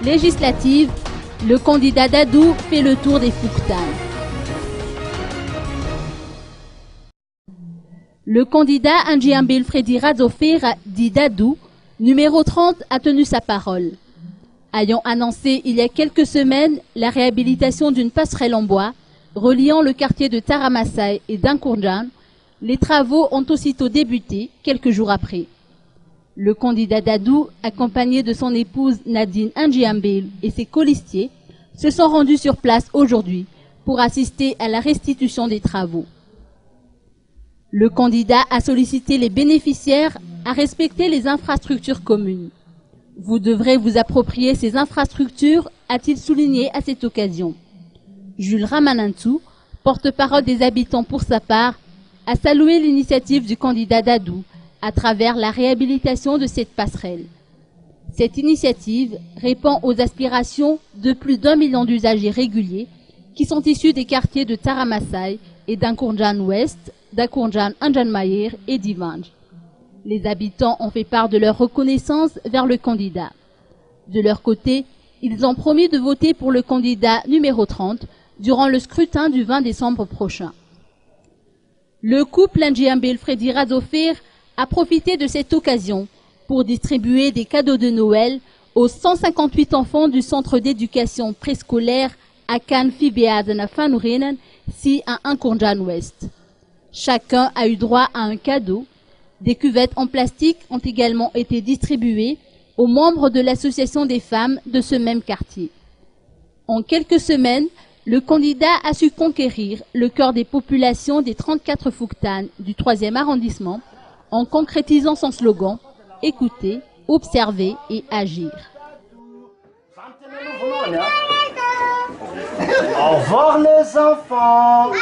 Législative, le candidat Dadou fait le tour des Fouktan. Le candidat Ndjiambil Freddy Razofir, dit Dadou, numéro 30, a tenu sa parole. Ayant annoncé il y a quelques semaines la réhabilitation d'une passerelle en bois reliant le quartier de Taramasai et d'Ankourjan, les travaux ont aussitôt débuté quelques jours après. Le candidat Dadou, accompagné de son épouse Nadine Ndjiambil et ses colistiers, se sont rendus sur place aujourd'hui pour assister à la restitution des travaux. Le candidat a sollicité les bénéficiaires à respecter les infrastructures communes. Vous devrez vous approprier ces infrastructures, a-t-il souligné à cette occasion. Jules Ramanantou, porte-parole des habitants pour sa part, a salué l'initiative du candidat Dadou à travers la réhabilitation de cette passerelle. Cette initiative répond aux aspirations de plus d'1 million d'usagers réguliers qui sont issus des quartiers de Taramasai et d'Ankourjan Ouest, d'Ankourjan Anjanmaïr et d'Ivanj. Les habitants ont fait part de leur reconnaissance vers le candidat. De leur côté, ils ont promis de voter pour le candidat numéro 30 durant le scrutin du 20 décembre prochain. Le couple Ndjiambil Freddy Razofir a profité de cette occasion pour distribuer des cadeaux de Noël aux 158 enfants du centre d'éducation préscolaire Akan Fibeazana Fanurinen, si à Ankourjan Ouest. Chacun a eu droit à un cadeau. Des cuvettes en plastique ont également été distribuées aux membres de l'association des femmes de ce même quartier. En quelques semaines, le candidat a su conquérir le cœur des populations des 34 Fouktan du 3e arrondissement en concrétisant son slogan « Écouter, observer et agir ». Au revoir les enfants.